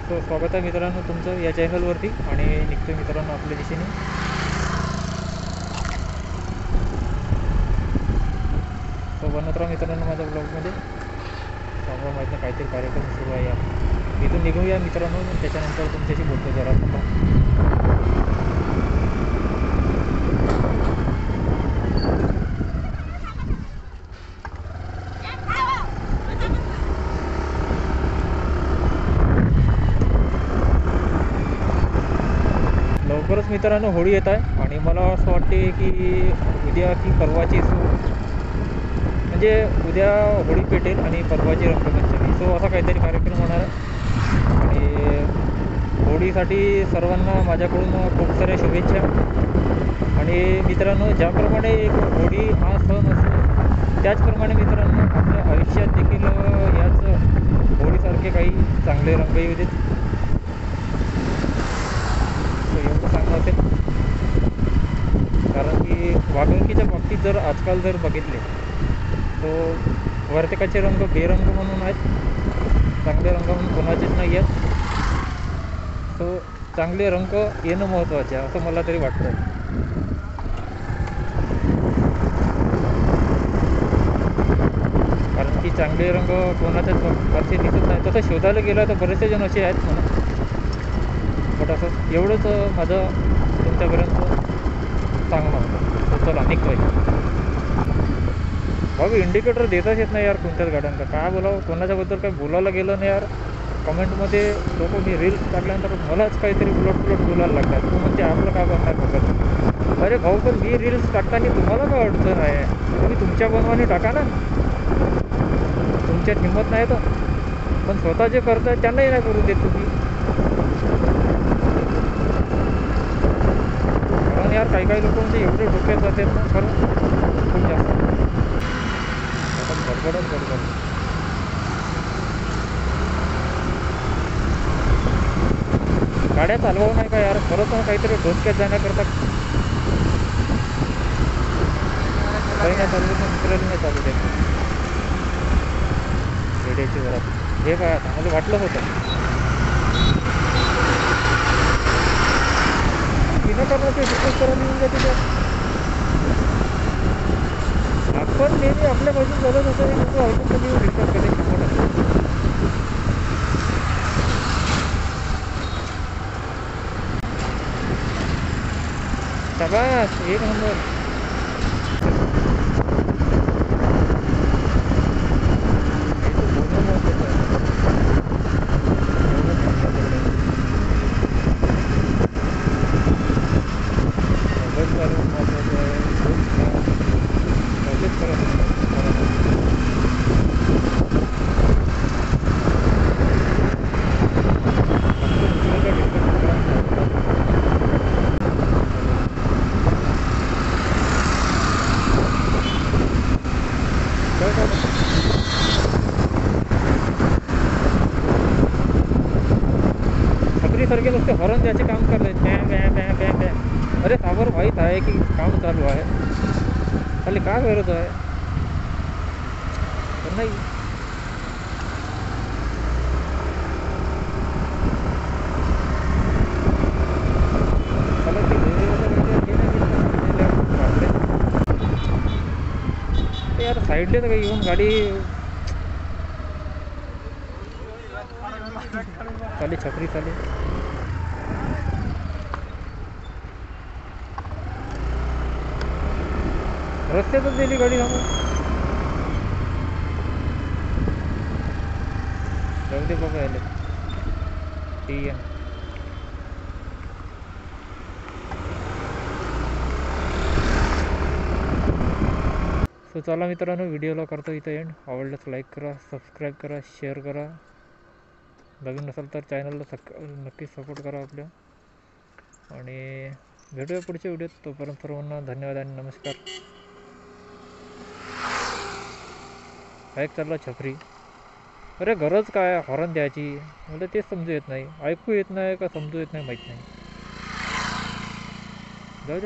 So स्वागत आहे मित्रांनो तुमचं या चॅनलवरती आणि निघतो मित्रांनो आपल्या दिशेने. सो बनत राहा मित्रांनो माझ्या ब्लॉगमध्ये. सांगा माहिती काहीतरी कार्यक्रम सुरू आहे यार. इथून निघूया मित्रांनो, त्याच्यानंतर तुमच्याशी बोलतो जरा. लवकरच मित्रांनो होळी येत आहे आणि मला असं वाटते की उद्या की परवाची म्हणजे उद्या होळी पेटेल आणि परवाची रंगपंचमी. सो असा काहीतरी कार्यक्रम होणार आहे आणि होळीसाठी सर्वांना माझ्याकडून खूप साऱ्या शुभेच्छा. आणि मित्रांनो, ज्याप्रमाणे एक होळी हा सण असतो त्याचप्रमाणे मित्रांनो आपल्या आयुष्यात देखील याच होळीसारखे काही चांगले रंग येऊ देत. एवढं चांगलं असेल, कारण की वागणुकीच्या बाबतीत जर आजकाल जर बघितले तो वर्तकाचे रंग बेरंग म्हणून आहेत, चांगले रंग म्हणून कोणाचेच नाही आहेत. तो चांगले रंग येणं महत्त्वाचे आहे असं मला तरी वाटतं. कारण की चांगले रंग कोणाच्याच वरती दिसत नाही. तसं शोधायला गेलं तर बरेचसे जण असे आहेत म्हणा. बट असं एवढंच माझं तुमच्यापर्यंत सांगणं होतं. चला निघतोय. भाऊ इंडिकेटर देताच येत नाही यार कोणत्याच गाड्यांना. काय बोलावं, कोणाच्याबद्दल काय बोलायला गेलं नाही यार. कमेंटमध्ये लोक मी रील्स काढल्यानंतर मलाच काहीतरी उलट बोलायला लागतात. तू म्हणते आपलं काय बनणार बघत. अरे भाऊ, पण मी रील्स टाकताना तुम्हाला काय अडचण आहे? तुम्ही तुमच्या बनवाने टाका ना, तुमच्यात हिंमत नाही तर. पण स्वतः जे करताय त्यांनाही नाही करू देत तुम्ही. कारण यार काही लोक म्हणजे एवढे डोक्यात जातात ना खरं खूप जास्त. गडबड गाड्या चालवू नाही का यार, खरंच काहीतरी डोक्यात जाण्याकरता काही नाही चालू देत, दुसऱ्याला नाही चालू देत रेडिओची घरात. हे काय आता मला वाटलं होतं विनाकारणाचे डिस्कस करायला येऊन जाते त्यात. आपण नेहमी आपल्या बाजून बोलत होतो हे लोक ऐकून कधी डिस्कस करायला शिकवत. शाबास, एक नंबर. सारखे नुसते हॉर्न द्यायचे काम करले. बॅ. अरे सावर माहीत आहे की काम चालू आहे, खाली काय करत आहे पण नाही. यार साईडले तर काही येऊन गाडी चाली, छपरी चाली. रस्त्यातच दिली गाडी थांबून. जाऊ दे बाबा यायला. ठीक आहे. सो चला मित्रांनो, व्हिडिओला करतो इथं एंड. आवडल्यास लाईक करा, सबस्क्राईब करा, शेअर करा. नवीन नसाल तर चॅनलला नक्कीच सपोर्ट करा आपल्या. आणि भेटूया पुढच्या व्हिडिओत. तोपर्यंत सर्वांना धन्यवाद आणि नमस्कार. ऐक चालला छपरी. अरे गरज काय हॉर्न द्यायची? मला तेच समजू येत नाही. ऐकू येत नाही का समजू येत नाही माहीत नाही. जाऊ दे.